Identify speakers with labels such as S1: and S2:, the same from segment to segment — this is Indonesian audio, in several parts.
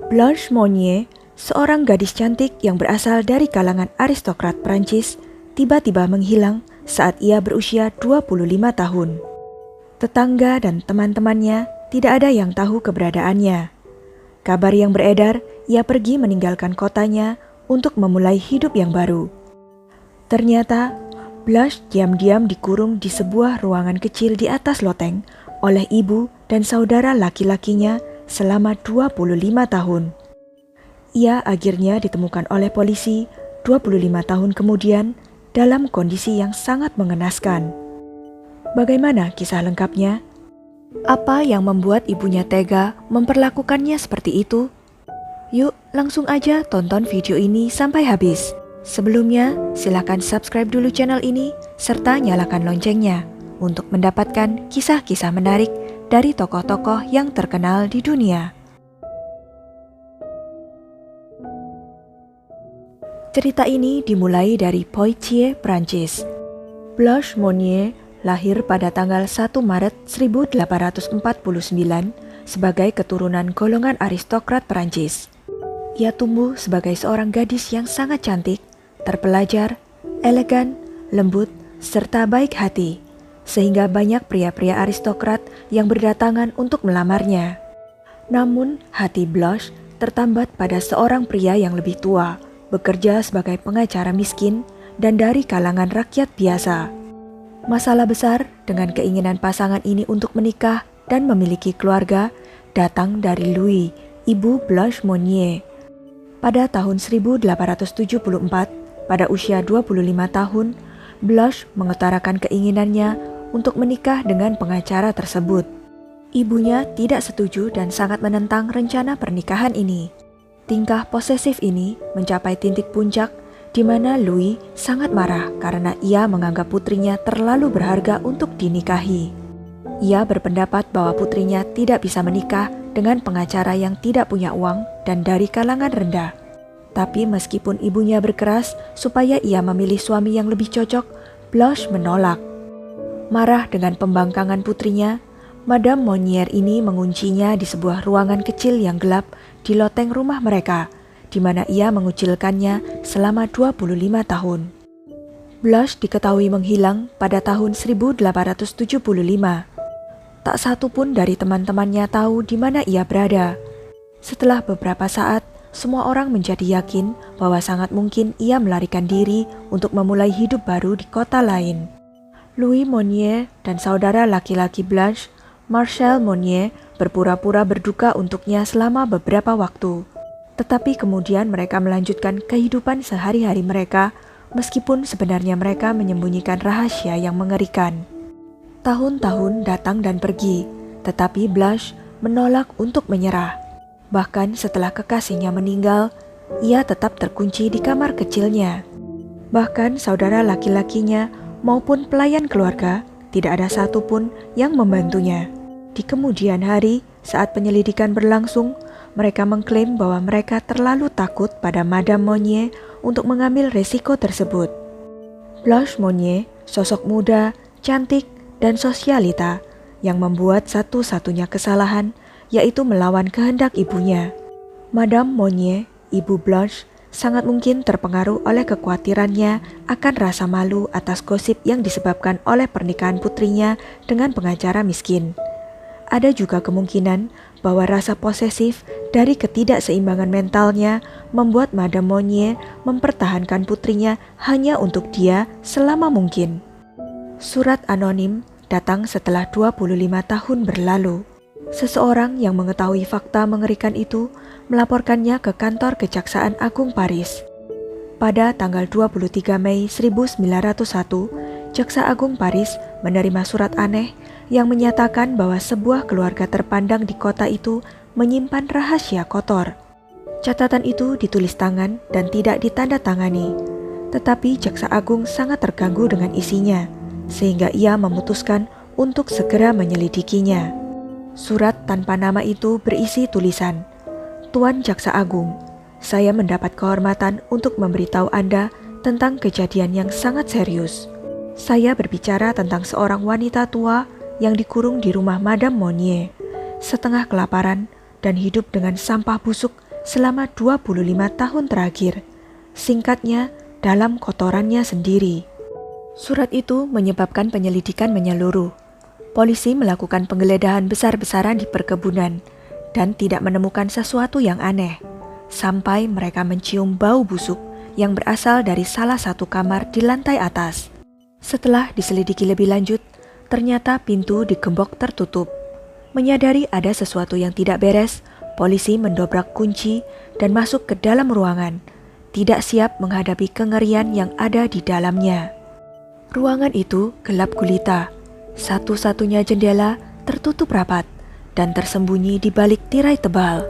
S1: Blanche Monnier, seorang gadis cantik yang berasal dari kalangan aristokrat Prancis, tiba-tiba menghilang saat ia berusia 25 tahun. Tetangga dan teman-temannya tidak ada yang tahu keberadaannya. Kabar yang beredar, ia pergi meninggalkan kotanya untuk memulai hidup yang baru. Ternyata, Blanche diam-diam dikurung di sebuah ruangan kecil di atas loteng oleh ibu dan saudara laki-lakinya selama 25 tahun. Ia akhirnya ditemukan oleh polisi 25 tahun kemudian dalam kondisi yang sangat mengenaskan. Bagaimana kisah lengkapnya? Apa yang membuat ibunya tega memperlakukannya seperti itu? Yuk langsung aja tonton video ini sampai habis. Sebelumnya, silakan subscribe dulu channel ini serta nyalakan loncengnya untuk mendapatkan kisah-kisah menarik dari tokoh-tokoh yang terkenal di dunia. Cerita ini dimulai dari Poitiers, Prancis. Blanche Monnier lahir pada tanggal 1 Maret 1849 sebagai keturunan golongan aristokrat Prancis. Ia tumbuh sebagai seorang gadis yang sangat cantik, terpelajar, elegan, lembut, serta baik hati, sehingga banyak pria-pria aristokrat yang berdatangan untuk melamarnya. Namun, hati Blanche tertambat pada seorang pria yang lebih tua, bekerja sebagai pengacara miskin dan dari kalangan rakyat biasa. Masalah besar dengan keinginan pasangan ini untuk menikah dan memiliki keluarga datang dari Louis, ibu Blanche Monnier. Pada tahun 1874, pada usia 25 tahun, Blanche mengutarakan keinginannya untuk menikah dengan pengacara tersebut. Ibunya tidak setuju dan sangat menentang rencana pernikahan ini. Tingkah posesif ini mencapai titik puncak di mana Louis sangat marah karena ia menganggap putrinya terlalu berharga untuk dinikahi. Ia berpendapat bahwa putrinya tidak bisa menikah dengan pengacara yang tidak punya uang dan dari kalangan rendah. Tapi meskipun ibunya berkeras supaya ia memilih suami yang lebih cocok, Blanche menolak. Marah dengan pembangkangan putrinya, Madame Monnier ini menguncinya di sebuah ruangan kecil yang gelap di loteng rumah mereka, di mana ia mengucilkannya selama 25 tahun. Blanche diketahui menghilang pada tahun 1875. Tak satu pun dari teman-temannya tahu di mana ia berada. Setelah beberapa saat, semua orang menjadi yakin bahwa sangat mungkin ia melarikan diri untuk memulai hidup baru di kota lain. Louis Monnier dan saudara laki-laki Blanche, Marcel Monnier, berpura-pura berduka untuknya selama beberapa waktu. Tetapi kemudian mereka melanjutkan kehidupan sehari-hari mereka, meskipun sebenarnya mereka menyembunyikan rahasia yang mengerikan. Tahun-tahun datang dan pergi, tetapi Blanche menolak untuk menyerah. Bahkan setelah kekasihnya meninggal, ia tetap terkunci di kamar kecilnya. Bahkan saudara laki-lakinya maupun pelayan keluarga, tidak ada satupun yang membantunya. Di kemudian hari, saat penyelidikan berlangsung, mereka mengklaim bahwa mereka terlalu takut pada Madame Monnier untuk mengambil resiko tersebut. Blanche Monnier, sosok muda, cantik, dan sosialita, yang membuat satu-satunya kesalahan yaitu melawan kehendak ibunya. Madame Monnier, ibu Blanche, sangat mungkin terpengaruh oleh kekhawatirannya akan rasa malu atas gosip yang disebabkan oleh pernikahan putrinya dengan pengacara miskin. Ada juga kemungkinan bahwa rasa posesif dari ketidakseimbangan mentalnya membuat Madame Monnier mempertahankan putrinya hanya untuk dia selama mungkin. Surat anonim datang setelah 25 tahun berlalu. Seseorang yang mengetahui fakta mengerikan itu melaporkannya ke kantor Kejaksaan Agung Paris. Pada tanggal 23 Mei 1901, Jaksa Agung Paris menerima surat aneh yang menyatakan bahwa sebuah keluarga terpandang di kota itu menyimpan rahasia kotor. Catatan itu ditulis tangan dan tidak ditandatangani, tetapi Jaksa Agung sangat terganggu dengan isinya, sehingga ia memutuskan untuk segera menyelidikinya. Surat tanpa nama itu berisi tulisan, "Tuan Jaksa Agung, saya mendapat kehormatan untuk memberitahu Anda tentang kejadian yang sangat serius. Saya berbicara tentang seorang wanita tua yang dikurung di rumah Madame Monnier, setengah kelaparan dan hidup dengan sampah busuk selama 25 tahun terakhir. Singkatnya, dalam kotorannya sendiri. Surat itu menyebabkan penyelidikan menyeluruh. Polisi melakukan penggeledahan besar-besaran di perkebunan dan tidak menemukan sesuatu yang aneh, sampai mereka mencium bau busuk yang berasal dari salah satu kamar di lantai atas. Setelah diselidiki lebih lanjut, ternyata pintu digembok tertutup. Menyadari ada sesuatu yang tidak beres, polisi mendobrak kunci dan masuk ke dalam ruangan, tidak siap menghadapi kengerian yang ada di dalamnya. Ruangan itu gelap gulita, satu-satunya jendela tertutup rapat dan tersembunyi di balik tirai tebal.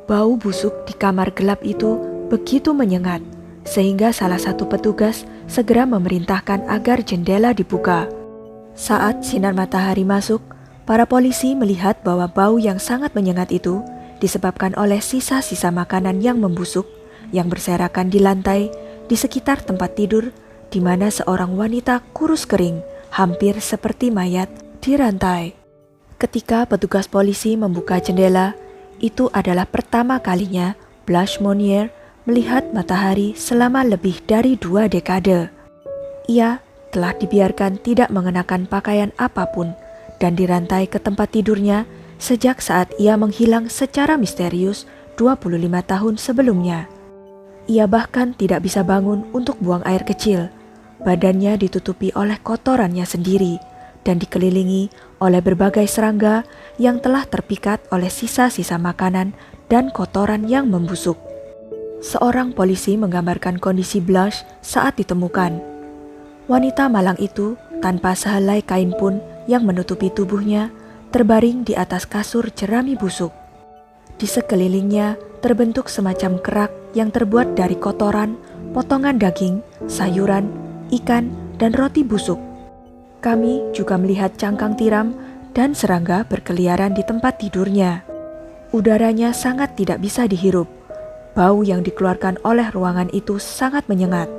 S1: Bau busuk di kamar gelap itu begitu menyengat, sehingga salah satu petugas segera memerintahkan agar jendela dibuka. Saat sinar matahari masuk, para polisi melihat bahwa bau yang sangat menyengat itu disebabkan oleh sisa-sisa makanan yang membusuk yang berserakan di lantai di sekitar tempat tidur, di mana seorang wanita kurus kering, hampir seperti mayat, dirantai. Ketika petugas polisi membuka jendela, itu adalah pertama kalinya Blanche Monnier melihat matahari selama lebih dari 2 dekade. Ia telah dibiarkan tidak mengenakan pakaian apapun dan dirantai ke tempat tidurnya sejak saat ia menghilang secara misterius 25 tahun sebelumnya. Ia bahkan tidak bisa bangun untuk buang air kecil. Badannya ditutupi oleh kotorannya sendiri dan dikelilingi oleh berbagai serangga yang telah terpikat oleh sisa-sisa makanan dan kotoran yang membusuk. Seorang polisi menggambarkan kondisi Blanche saat ditemukan. Wanita malang itu tanpa sehelai kain pun yang menutupi tubuhnya, terbaring di atas kasur jerami busuk. Di sekelilingnya terbentuk semacam kerak yang terbuat dari kotoran, potongan daging, sayuran, ikan, dan roti busuk. Kami juga melihat cangkang tiram dan serangga berkeliaran di tempat tidurnya. Udaranya sangat tidak bisa dihirup. Bau yang dikeluarkan oleh ruangan itu sangat menyengat,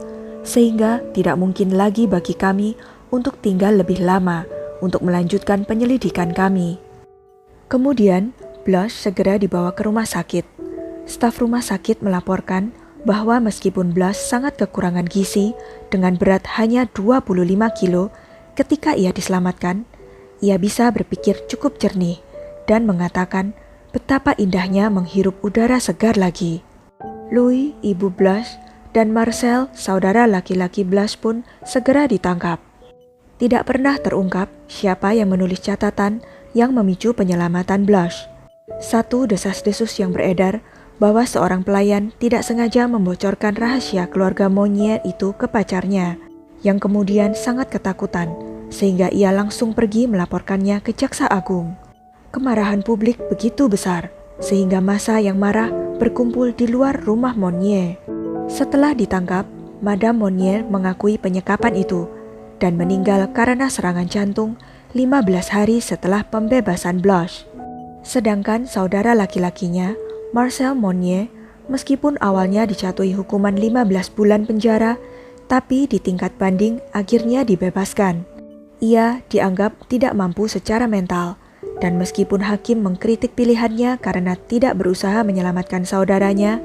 S1: sehingga tidak mungkin lagi bagi kami untuk tinggal lebih lama untuk melanjutkan penyelidikan kami. Kemudian, Blanche segera dibawa ke rumah sakit. Staf rumah sakit melaporkan bahwa meskipun Blanche sangat kekurangan gizi dengan berat hanya 25 kilo ketika ia diselamatkan, ia bisa berpikir cukup jernih dan mengatakan betapa indahnya menghirup udara segar lagi. Louis, ibu Blanche, dan Marcel, saudara laki-laki Blanche pun segera ditangkap. Tidak pernah terungkap siapa yang menulis catatan yang memicu penyelamatan Blanche. Satu desas-desus yang beredar bahwa seorang pelayan tidak sengaja membocorkan rahasia keluarga Monnier itu ke pacarnya, yang kemudian sangat ketakutan, sehingga ia langsung pergi melaporkannya ke Jaksa Agung. Kemarahan publik begitu besar, sehingga massa yang marah berkumpul di luar rumah Monnier. Setelah ditangkap, Madame Monnier mengakui penyekapan itu, dan meninggal karena serangan jantung 15 hari setelah pembebasan Blanche. Sedangkan saudara laki-lakinya, Marcel Monnier, meskipun awalnya dijatuhi hukuman 15 bulan penjara, tapi di tingkat banding akhirnya dibebaskan. Ia dianggap tidak mampu secara mental, dan meskipun hakim mengkritik pilihannya karena tidak berusaha menyelamatkan saudaranya,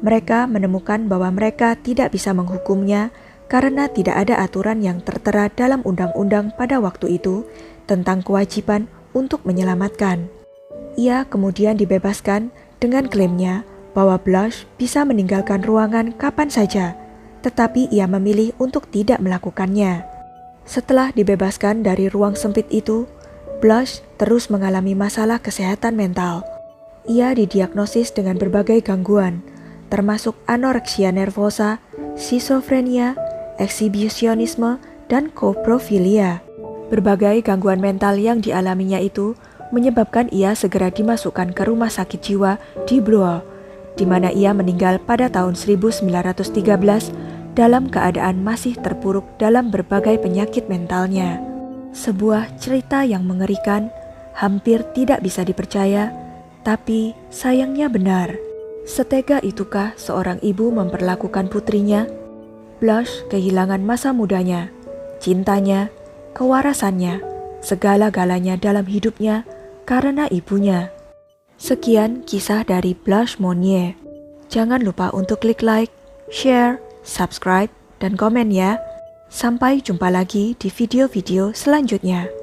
S1: mereka menemukan bahwa mereka tidak bisa menghukumnya karena tidak ada aturan yang tertera dalam undang-undang pada waktu itu tentang kewajiban untuk menyelamatkan. Ia kemudian dibebaskan dengan klaimnya bahwa Blanche bisa meninggalkan ruangan kapan saja, tetapi ia memilih untuk tidak melakukannya. Setelah dibebaskan dari ruang sempit itu, Blanche terus mengalami masalah kesehatan mental. Ia didiagnosis dengan berbagai gangguan, termasuk anoreksia nervosa, skizofrenia, eksibisionisme, dan koprofilia. Berbagai gangguan mental yang dialaminya itu menyebabkan ia segera dimasukkan ke rumah sakit jiwa di Blois, di mana ia meninggal pada tahun 1913 dalam keadaan masih terpuruk dalam berbagai penyakit mentalnya. Sebuah cerita yang mengerikan, hampir tidak bisa dipercaya, tapi sayangnya benar. Setega itukah seorang ibu memperlakukan putrinya? Blanche kehilangan masa mudanya, cintanya, kewarasannya, segala-galanya dalam hidupnya karena ibunya. Sekian kisah dari Blanche Monnier. Jangan lupa untuk klik like, share, subscribe, dan komen ya. Sampai jumpa lagi di video-video selanjutnya.